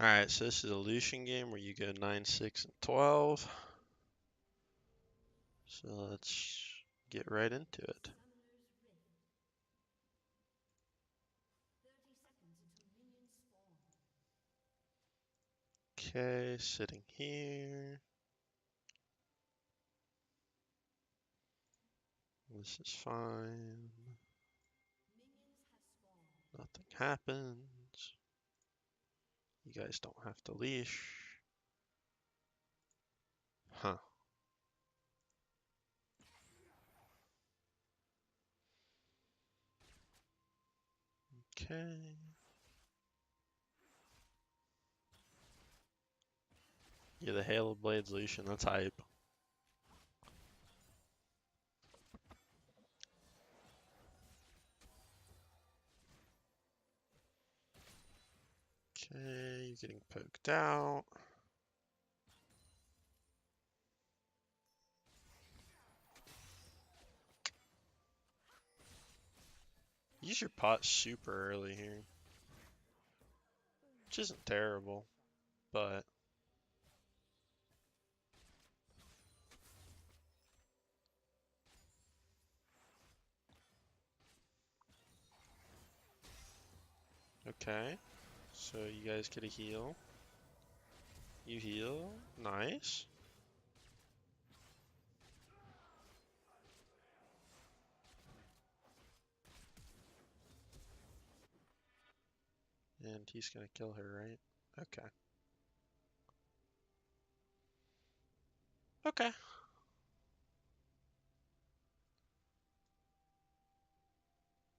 Alright, so this is a Lucian game where you go 9, 6, and 12. So let's get right into it. Okay, sitting here. This is fine. Nothing happens. You guys don't have to leash. Huh. Okay. Yeah, the Halo Blades Lucian, that's hype. Okay, you're getting poked out. Use your pot super early here. Which isn't terrible, but okay. So you guys get a heal. You heal. Nice. And he's gonna kill her, right? Okay. Okay.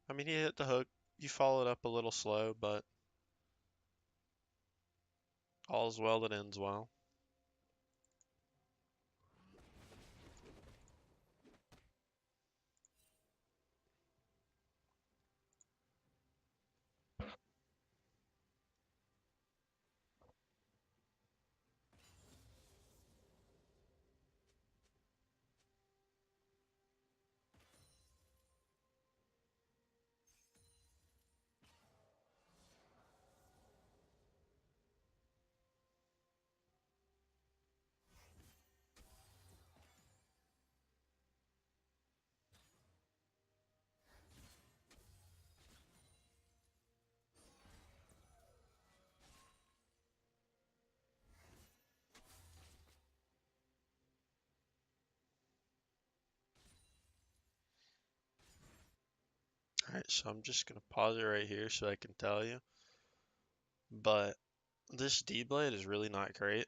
I mean, he hit the hook. You followed up a little slow, but all's well that ends well. Alright, so I'm just gonna pause it right here so I can tell you. But this D-Blade is really not great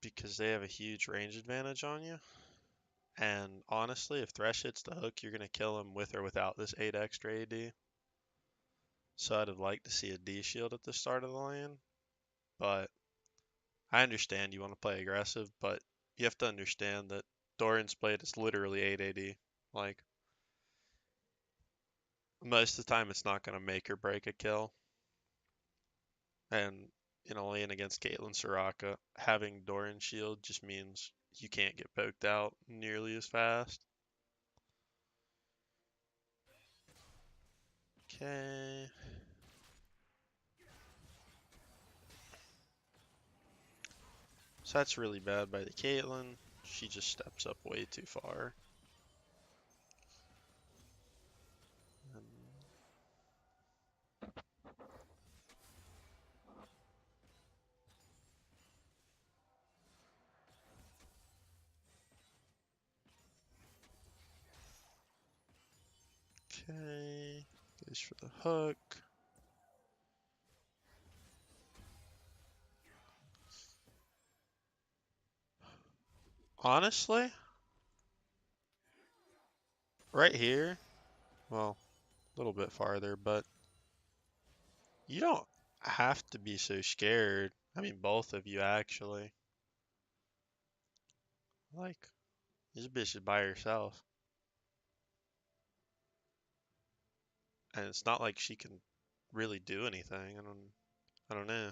because they have a huge range advantage on you. And honestly, if Thresh hits the hook, you're gonna kill him with or without this 8 extra AD. So I'd have liked to see a D shield at the start of the lane, but I understand you want to play aggressive, but you have to understand that Doran's blade is literally 8 AD. Like, most of the time it's not going to make or break a kill. And in a lane against Caitlyn Soraka, having Doran shield just means you can't get poked out nearly as fast. Okay. So that's really bad by the Caitlyn. She just steps up way too far. Okay. Goes for the hook. Honestly, right here, well, a little bit farther, but you don't have to be so scared. I mean, both of you actually. Like, this bitch is by herself. And it's not like she can really do anything. I don't know.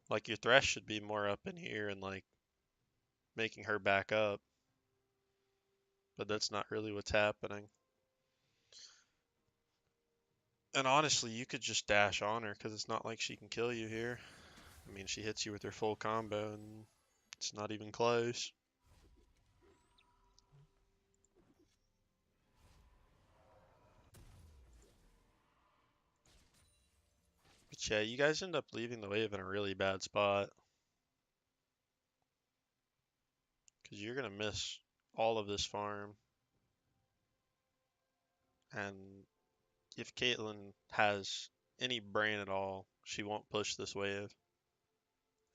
Like, your Thresh should be more up in here and, like, making her back up. But that's not really what's happening. And honestly, you could just dash on her because it's not like she can kill you here. I mean, she hits you with her full combo and it's not even close. But yeah, you guys end up leaving the wave in a really bad spot. Because you're going to miss all of this farm. And if Caitlyn has any brain at all, she won't push this wave.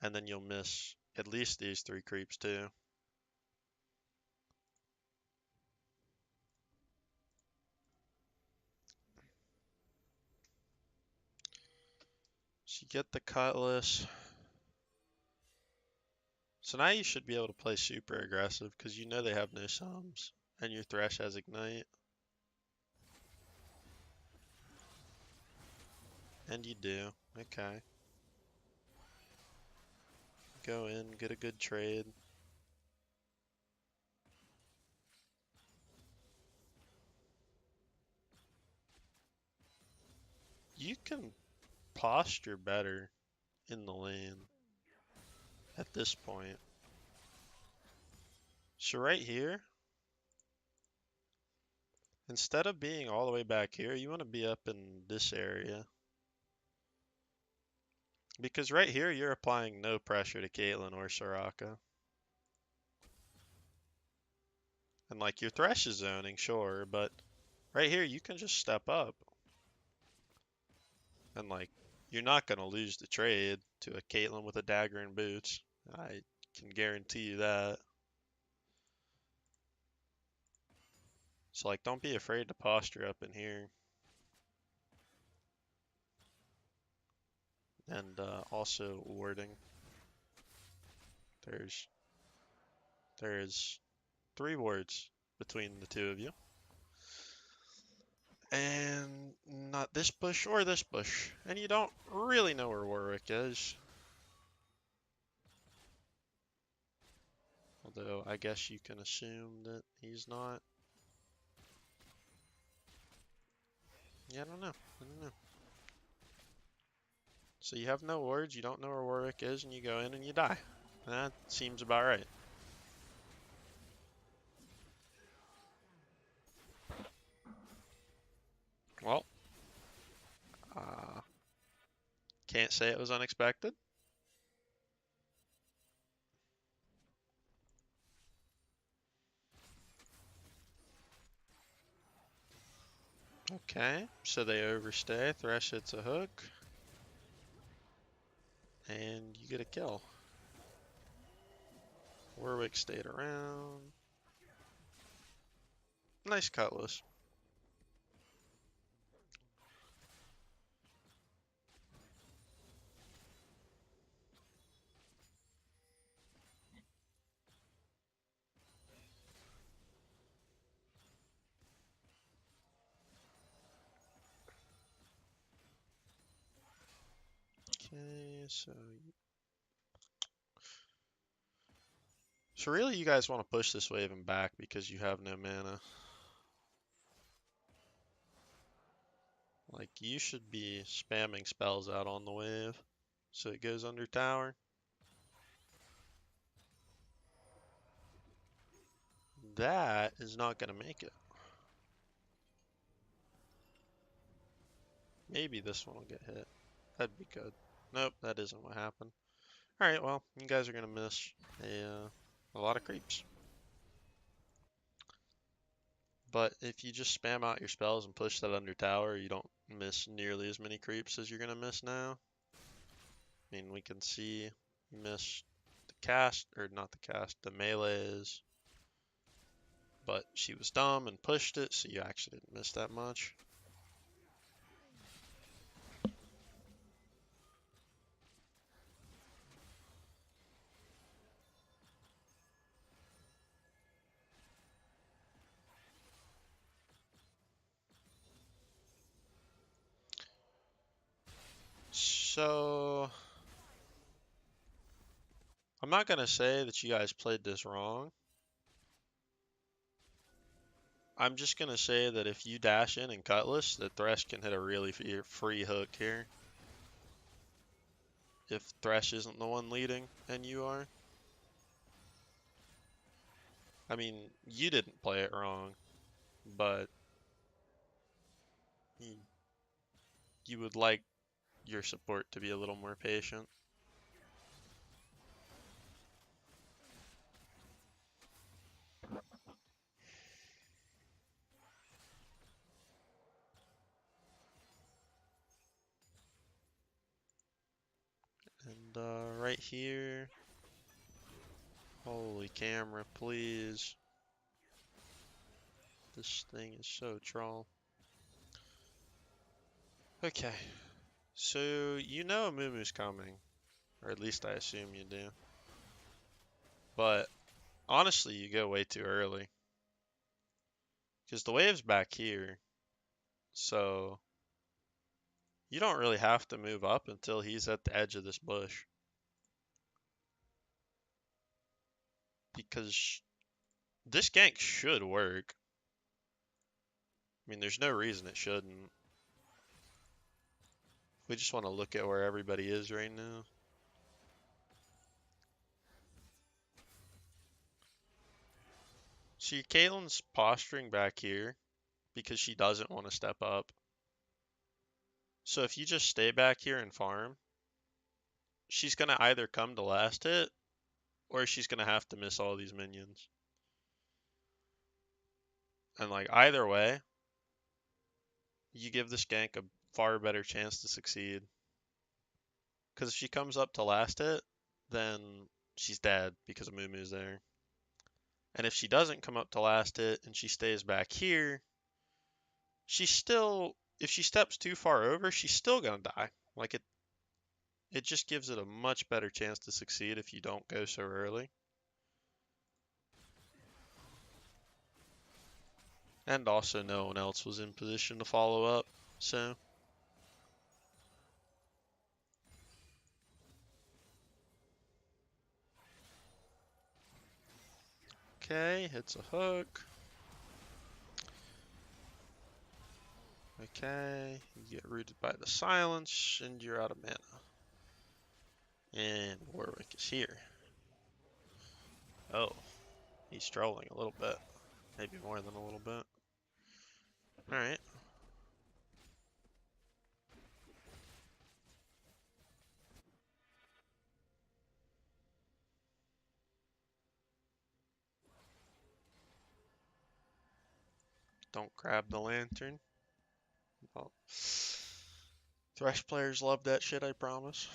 And then you'll miss at least these 3 creeps too. So you get the Cutlass. So now you should be able to play super aggressive because you know they have no sums. And your Thresh has Ignite. And you do. Okay. Go in, get a good trade. You can posture better in the lane at this point. So right here, instead of being all the way back here, you want to be up in this area. Because right here, you're applying no pressure to Caitlyn or Soraka. And like your Thresh is zoning, sure, but right here, you can just step up. And like, you're not going to lose the trade to a Caitlyn with a dagger and boots. I can guarantee you that. So like, don't be afraid to posture up in here. And also warding. There's 3 wards between the 2 of you. And not this bush or this bush. And you don't really know where Warwick is. Although I guess you can assume that he's not. Yeah, I don't know. So you have no wards, you don't know where Warwick is, and you go in and you die. That seems about right. Well, can't say it was unexpected. Okay, so they overstay. Thresh hits a hook. And you get a kill. Warwick stayed around. Nice Cutlass. Okay, so really you guys want to push this wave and back because you have no mana. Like, you should be spamming spells out on the wave so it goes under tower. That is not going to make it. Maybe this one will get hit. That'd be good. Nope, that isn't what happened. Alright, well, you guys are going to miss a lot of creeps. But if you just spam out your spells and push that under tower, you don't miss nearly as many creeps as you're going to miss now. I mean, we can see you miss the cast, or not the cast, the melees. But she was dumb and pushed it, so you actually didn't miss that much. So, I'm not going to say that you guys played this wrong. I'm just going to say that if you dash in and Cutlass, that Thresh can hit a really free hook here. if Thresh isn't the one leading and you are. I mean, you didn't play it wrong, but you would like your support to be a little more patient. And right here, holy camera, please. This thing is so troll. Okay, so you know Amumu's coming, or at least I assume you do. But honestly, you go way too early. Because the wave's back here, so you don't really have to move up until he's at the edge of this bush. Because this gank should work. I mean, there's no reason it shouldn't. We just want to look at where everybody is right now. See, Caitlyn's posturing back here because she doesn't want to step up. So if you just stay back here and farm, she's going to either come to last hit or she's going to have to miss all these minions. And like either way, you give this gank a far better chance to succeed. Because if she comes up to last hit, then she's dead because Amumu's there. And if she doesn't come up to last hit and she stays back here, she's still, if she steps too far over, she's still gonna die. Like it just gives it a much better chance to succeed if you don't go so early. And also no one else was in position to follow up, so. Okay, hits a hook. Okay, you get rooted by the silence, and you're out of mana. And Warwick is here. Oh, he's trolling a little bit. Maybe more than a little bit. Alright. Don't grab the lantern. Well, Thresh players love that shit, I promise.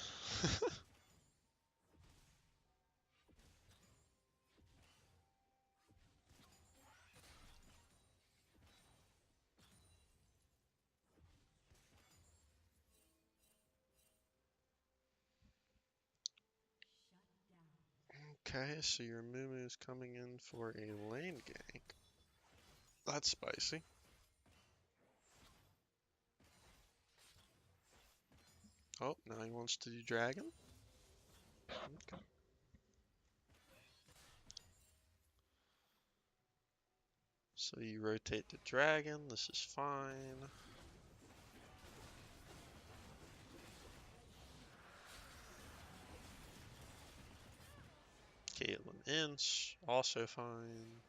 Okay, so your Mumu is coming in for a lane gank. That's spicy. Oh, now he wants to do dragon? Okay. So you rotate the dragon, this is fine. Caitlyn Inch, also fine.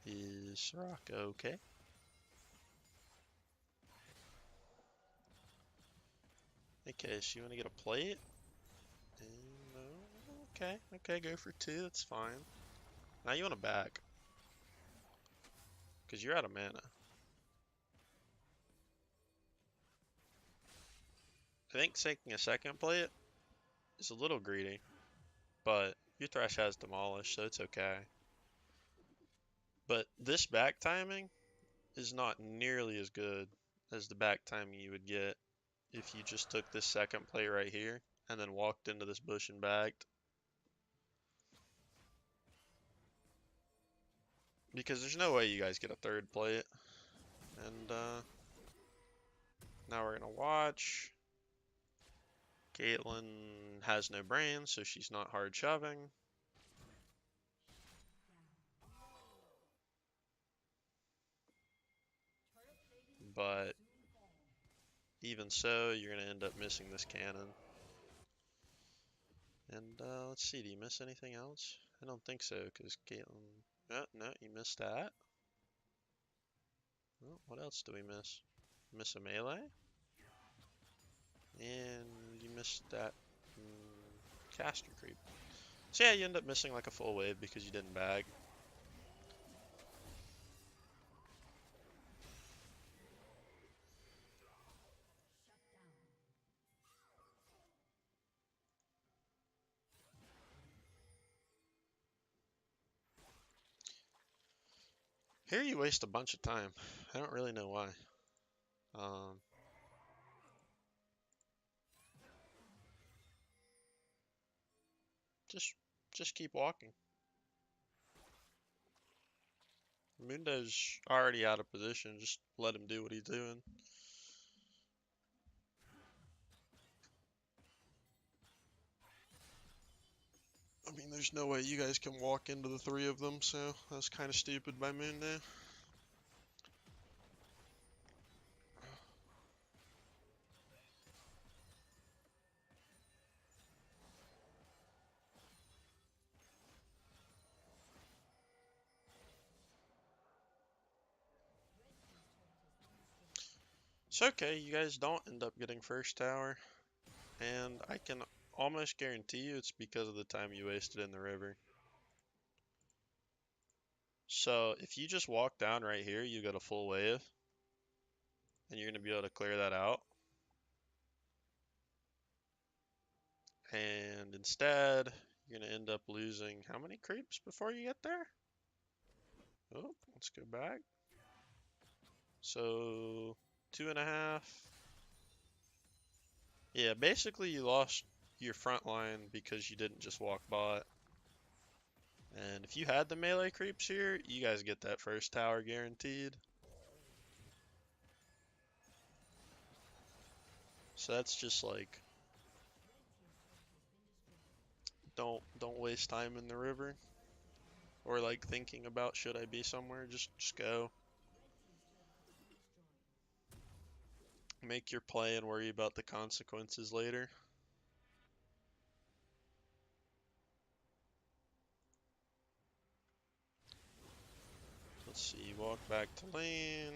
Is Rock okay? Okay, so you want to get a plate? No. Okay, okay, go for 2, that's fine. Now you want to back. Because you're out of mana. I think taking a second plate is a little greedy. But your Thresh has Demolish, so it's okay. But this back timing is not nearly as good as the back timing you would get if you just took this second play right here and then walked into this bush and bagged. Because there's no way you guys get a third plate. And now we're going to watch. Caitlyn has no brains, so she's not hard shoving. but even so, you're gonna end up missing this cannon. And let's see, do you miss anything else? I don't think so, because Caitlyn... Oh, no, you missed that. Oh, what else do we miss? Miss a melee? And you missed that caster creep. So yeah, you end up missing like a full wave because you didn't bag. Here you waste a bunch of time. I don't really know why. Um, just just keep walking. Mundo's already out of position. Just let him do what he's doing. I mean, there's no way you guys can walk into the three of them, so that's kind of stupid by Mundo. It's okay, you guys don't end up getting first tower, and I can almost guarantee you it's because of the time you wasted in the river. So if you just walk down right here, you get a full wave, and you're going to be able to clear that out. And instead, you're going to end up losing how many creeps before you get there? Oh, let's go back. So 2.5. Yeah, basically you lost your front line because you didn't just walk bot. And if you had the melee creeps here, you guys get that first tower guaranteed. So that's just like, don't waste time in the river or like thinking about should I be somewhere. Just go. Make your play and worry about the consequences later. Let's see, walk back to lane.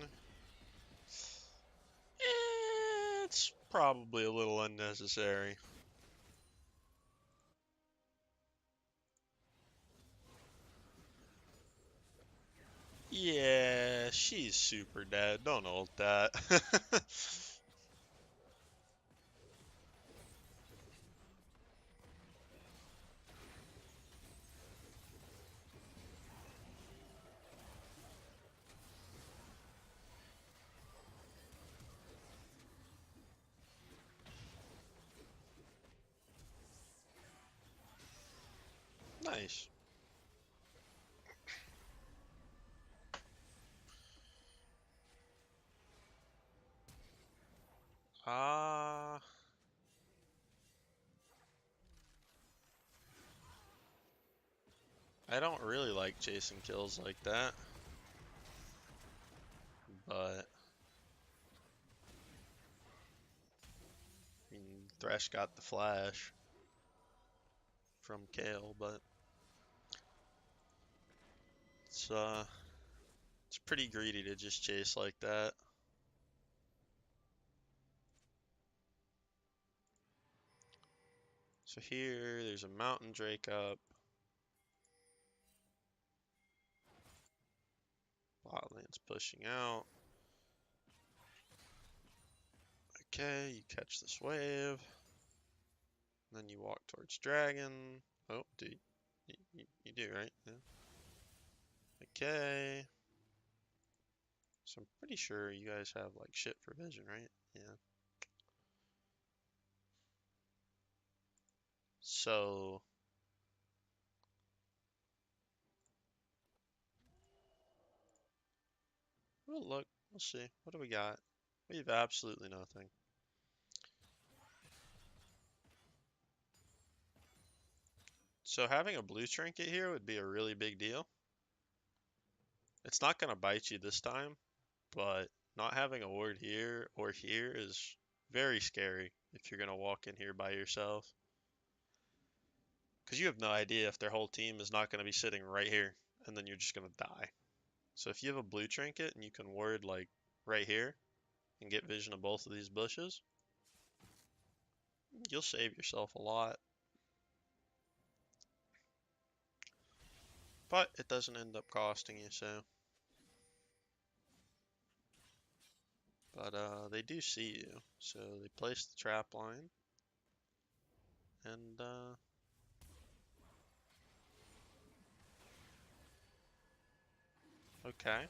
It's probably a little unnecessary. Yeah, she's super dead. Don't ult that. Nice. Ah, I don't really like chasing kills like that, but I mean, Thresh got the flash from Kale, but it's uh, it's pretty greedy to just chase like that. So here, there's a mountain drake up. Bot lane's pushing out. Okay, you catch this wave. Then you walk towards dragon. Oh, do you do, right? Yeah. Okay. So I'm pretty sure you guys have like shit for vision, right? Yeah. So we'll look. We'll see. What do we got? We have absolutely nothing. So having a blue trinket here would be a really big deal. It's not gonna bite you this time, but not having a ward here or here is very scary if you're going to walk in here by yourself. Because you have no idea if their whole team is not going to be sitting right here, and then you're just going to die. So if you have a blue trinket and you can ward like right here and get vision of both of these bushes, you'll save yourself a lot. But it doesn't end up costing you, so. But they do see you, so they place the trap line. And okay.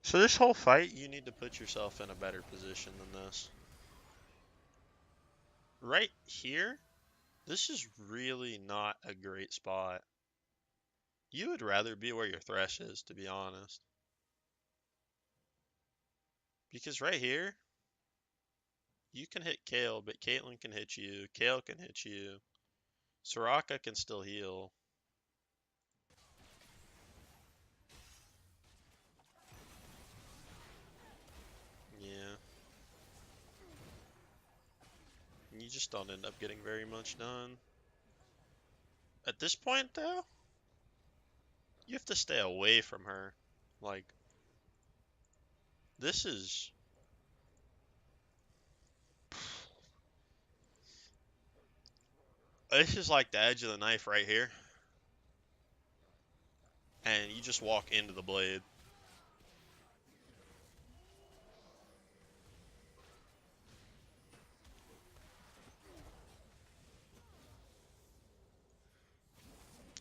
So this whole fight, you need to put yourself in a better position than this. Right here, this is really not a great spot. You would rather be where your thresh is, to be honest. Because right here, you can hit Kale, but Caitlyn can hit you, Kale can hit you, Soraka can still heal. Yeah. You just don't end up getting very much done. At this point, though, you have to stay away from her. Like, this is... This is like the edge of the knife right here. And you just walk into the blade.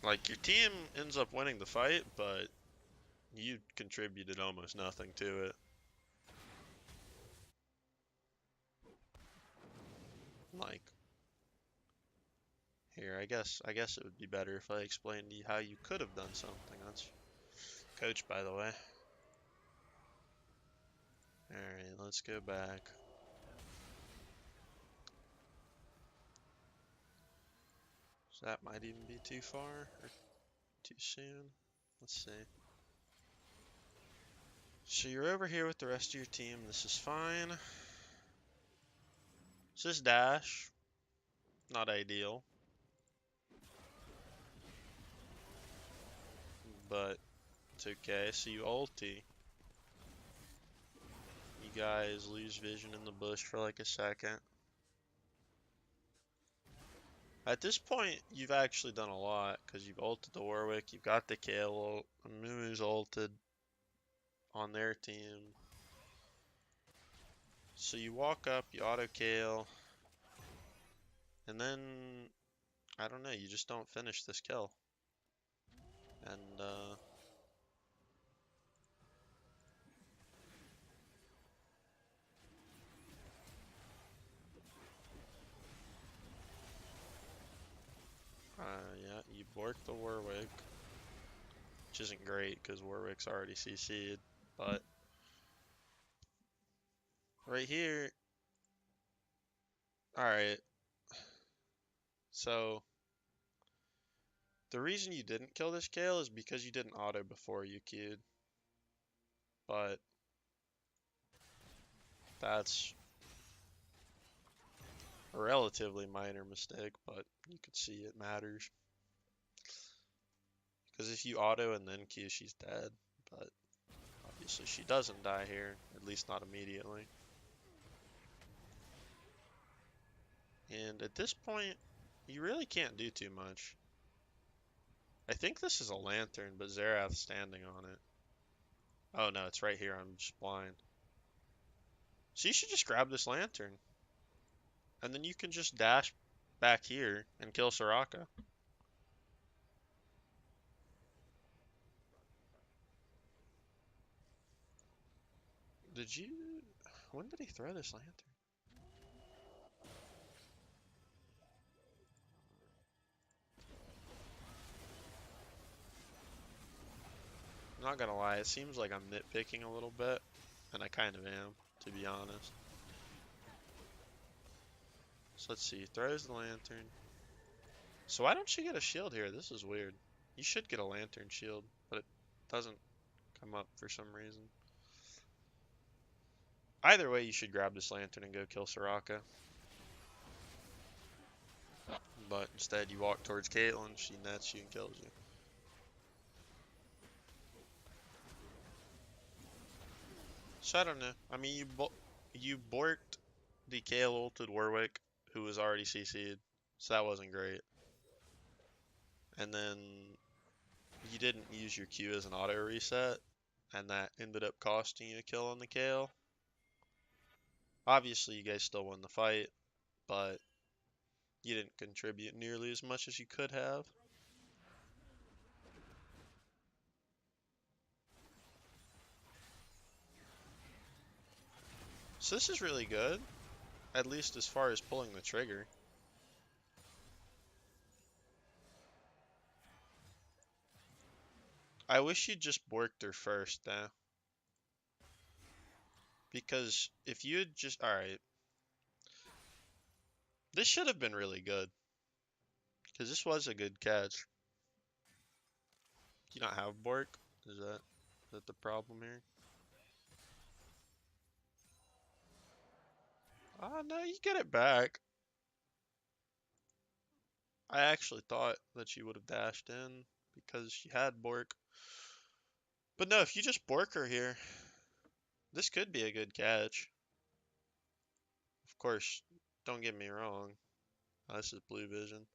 Like, your team ends up winning the fight, but you contributed almost nothing to it. Like, here, I guess it would be better if I explained to you how you could have done something. That's coach, by the way. Alright, let's go back. So that might even be too far, or too soon. Let's see. So you're over here with the rest of your team. This is fine. So this dash, not ideal. But it's okay. So you ulti. You guys lose vision in the bush for like a second. At this point, you've actually done a lot because you've ulted the Warwick, you've got the Kale ult, Mumu's ulted on their team. So you walk up, you auto Kale, and then, I don't know, you just don't finish this kill. And, yeah, you bork the Warwick, which isn't great because Warwick's already CC'd, but right here, alright, so the reason you didn't kill this Kale is because you didn't auto before you queued, but that's a relatively minor mistake, but you could see it matters. Because if you auto and then Q, she's dead. But obviously she doesn't die here, at least not immediately. And at this point, you really can't do too much. I think this is a lantern, but Xerath's standing on it. Oh no, it's right here, I'm just blind. So you should just grab this lantern. And then you can just dash back here and kill Soraka. Did you... When did he throw this lantern? not gonna lie, it seems like I'm nitpicking a little bit, and I kind of am, to be honest. So let's see, throws the lantern. So why don't you get a shield here? This is weird. You should get a lantern shield, but it doesn't come up for some reason. Either way, you should grab this lantern and go kill Soraka. But instead, you walk towards Caitlyn, she nets you and kills you. So I don't know. I mean, you borked the Kayle ulted Warwick, who was already CC'd, so that wasn't great. And then you didn't use your Q as an auto reset, and that ended up costing you a kill on the Kayle. Obviously, you guys still won the fight, but you didn't contribute nearly as much as you could have. So this is really good, at least as far as pulling the trigger. I wish you'd just borked her first, though. Because if you had just... Alright. This should have been really good. Because this was a good catch. Do you not have bork? Is that the problem here? No, you get it back. I actually thought that you would have dashed in because she had bork. But no, if you just bork her here, this could be a good catch. Of course, don't get me wrong. This is blue vision.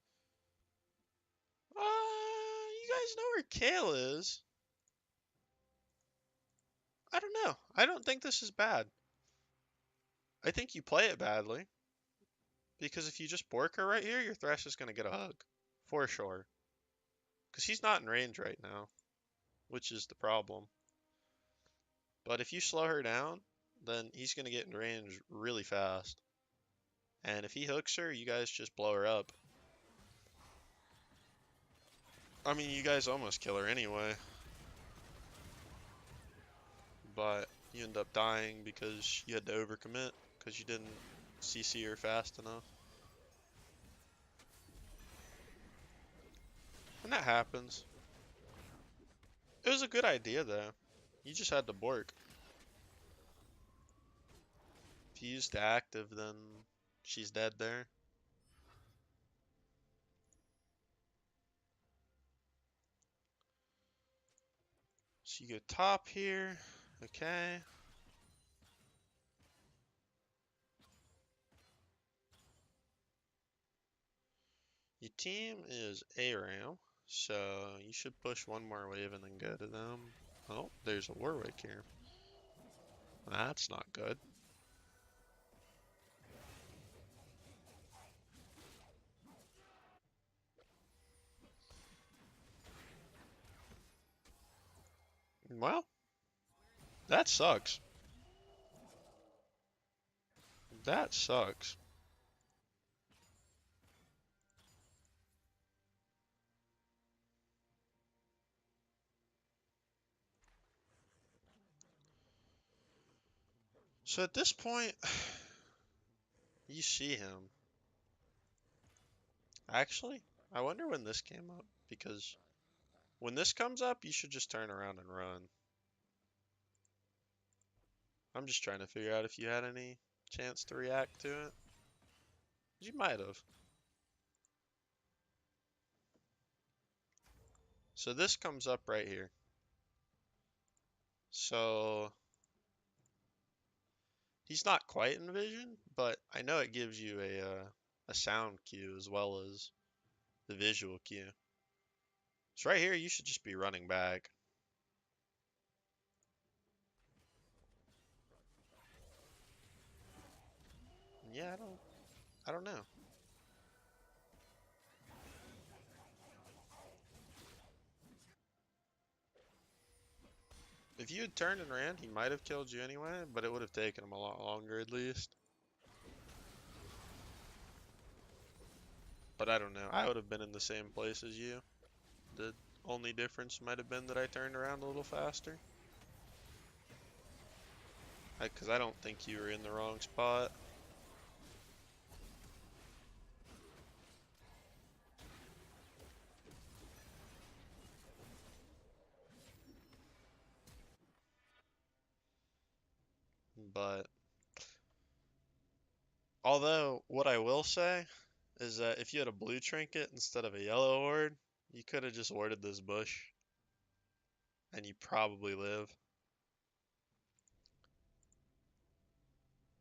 You guys know where Kayle is. I don't know. I don't think this is bad. I think you play it badly. Because if you just bork her right here, your Thresh is going to get a hug. For sure. Because he's not in range right now. Which is the problem. But if you slow her down, then he's going to get in range really fast. And if he hooks her, you guys just blow her up. I mean, you guys almost kill her anyway. But you end up dying because you had to overcommit. Because you didn't CC her fast enough. And that happens. It was a good idea though. You just had to bork. If you used the active, then she's dead there. So you go top here. Okay. Your team is ARAM, so you should push one more wave and then go to them. Oh, there's a Warwick here. That's not good. Well, that sucks. That sucks. So at this point, you see him. Actually, I wonder when this came up, because when this comes up, you should just turn around and run. I'm just trying to figure out if you had any chance to react to it. You might have. So this comes up right here. So he's not quite in vision, but I know it gives you a sound cue as well as the visual cue. So right here, you should just be running back. Yeah, I don't know. If you had turned and ran, he might have killed you anyway, but it would have taken him a lot longer at least. But I don't know. I would have been in the same place as you did. Only difference might have been that I turned around a little faster. Because I don't think you were in the wrong spot. But, although, what I will say is that if you had a blue trinket instead of a yellow ward, you could have just warded this bush. And you probably live.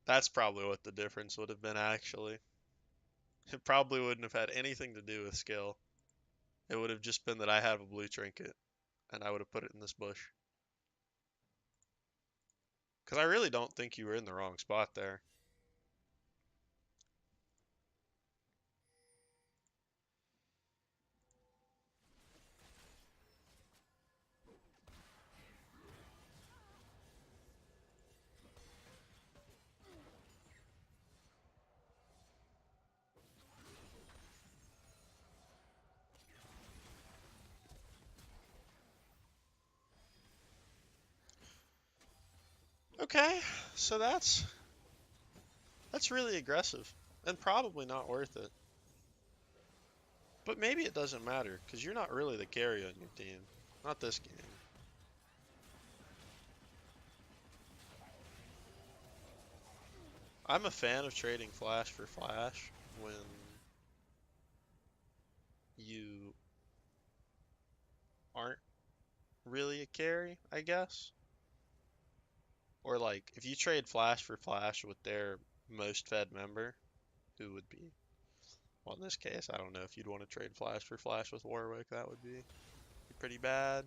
That's probably what the difference would have been, actually. It probably wouldn't have had anything to do with skill. It would have just been that I have a blue trinket, and I would have put it in this bush. Because I really don't think you were in the wrong spot there. Okay, so that's really aggressive, and probably not worth it. But maybe it doesn't matter, because you're not really the carry on your team. Not this game. I'm a fan of trading flash for flash when you aren't really a carry, I guess. Or like, if you trade flash for flash with their most fed member, who would be, well, in this case, I don't know if you'd want to trade flash for flash with Warwick. That would be pretty bad.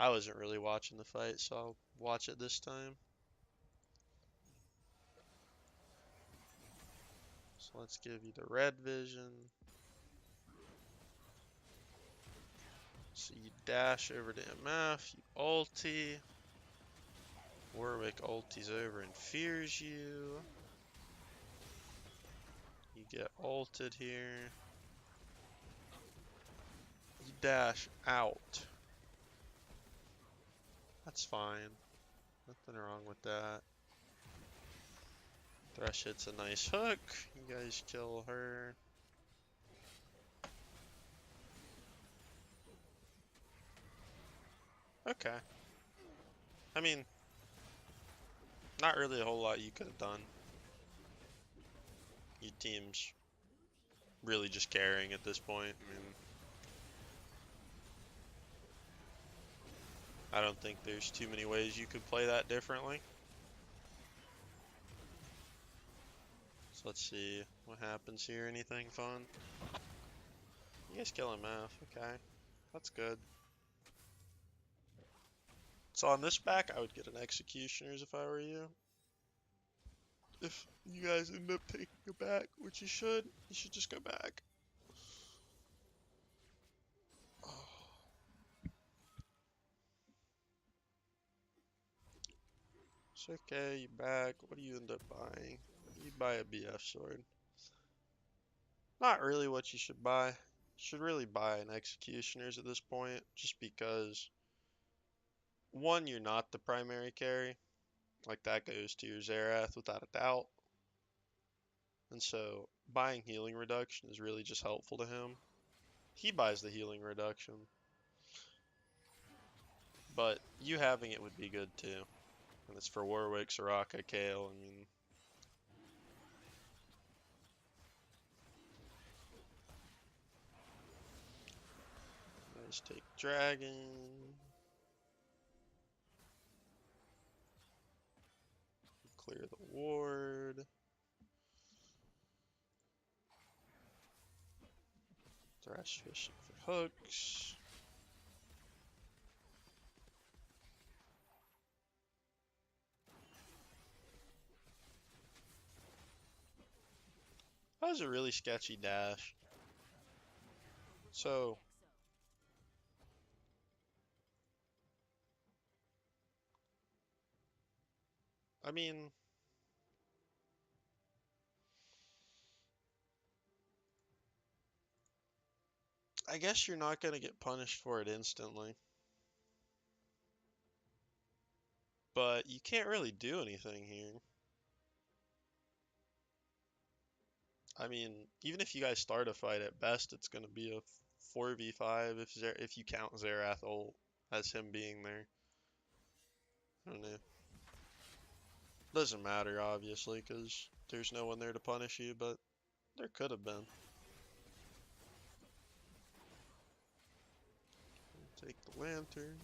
I wasn't really watching the fight, so I'll watch it this time. So let's give you the red vision. So you dash over to MF, you ulti. Warwick ultis over and fears you. You get ulted here. You dash out. That's fine. Nothing wrong with that. Thresh hits a nice hook. You guys kill her. Okay. I mean, not really a whole lot you could have done. Your team's really just carrying at this point. I mean, I don't think there's too many ways you could play that differently. So let's see what happens here. Anything fun? You guys kill MF. Okay. That's good. So on this back, I would get an Executioners if I were you. If you guys end up taking it back, which you should just go back. It's okay, you back. What do you end up buying? You buy a BF sword. Not really what you should buy. You should really buy an Executioners at this point, just because, one, you're not the primary carry. Like, that goes to your Xerath without a doubt. And so, buying healing reduction is really just helpful to him. He buys the healing reduction. But you having it would be good too. And it's for Warwick, Soraka, Kale, I mean. Let's take Dragon. Clear the ward. Thrash fishing for hooks. That was a really sketchy dash. So, I mean, I guess you're not gonna get punished for it instantly, but you can't really do anything here. I mean, even if you guys start a fight, at best it's gonna be a 4v5 if you count Xerath ult as him being there. I don't know. Doesn't matter, obviously, because there's no one there to punish you, but there could have been. Take the lantern.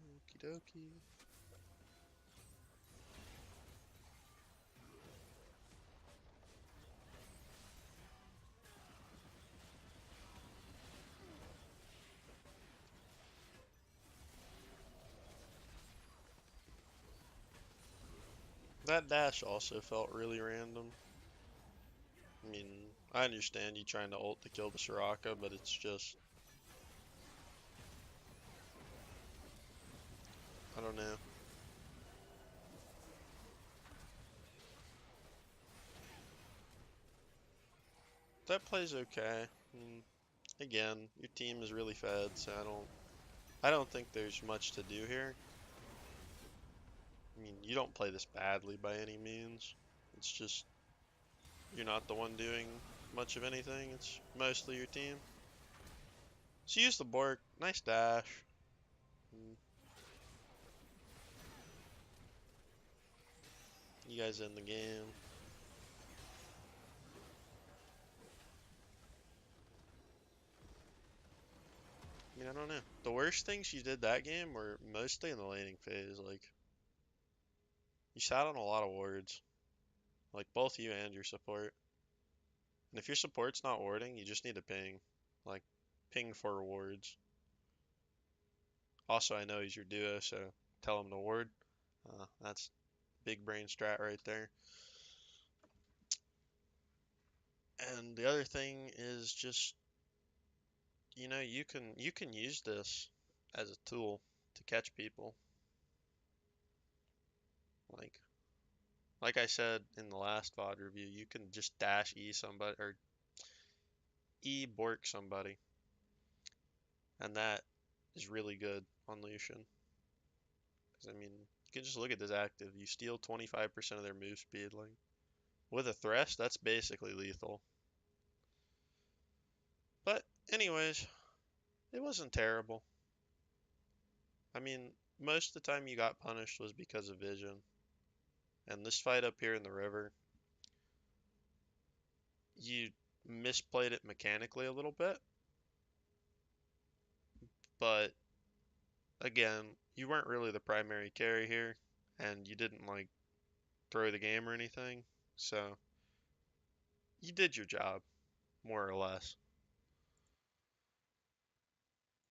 Okie dokie. That dash also felt really random. I mean, I understand you trying to ult to kill the Soraka, but it's just, I don't know. That plays okay. Again, your team is really fed, so I don't think there's much to do here. I mean, you don't play this badly by any means. It's just you're not the one doing much of anything. It's mostly your team. So use the Bork. Nice dash. Mm, You guys in the game. I mean, I don't know. The worst things you did that game were mostly in the laning phase. Like, you sat on a lot of wards. Like, both you and your support. And if your support's not warding, you just need to ping. Like, ping for rewards. Also, I know he's your duo, so tell him to ward. That's big brain strat right there. And the other thing is just, you can use this as a tool to catch people. Like like I said in the last VOD review, you can just dash E somebody or E Bork somebody, and that is really good on Lucian. Because I mean, you can just look at this active. You steal 25% of their move speed. Like with a Thresh, that's basically lethal. But anyways, it wasn't terrible. I mean, most of the time you got punished was because of vision. And this fight up here in the river, you misplayed it mechanically a little bit, but again, you weren't really the primary carry here, and you didn't like throw the game or anything, so you did your job, more or less.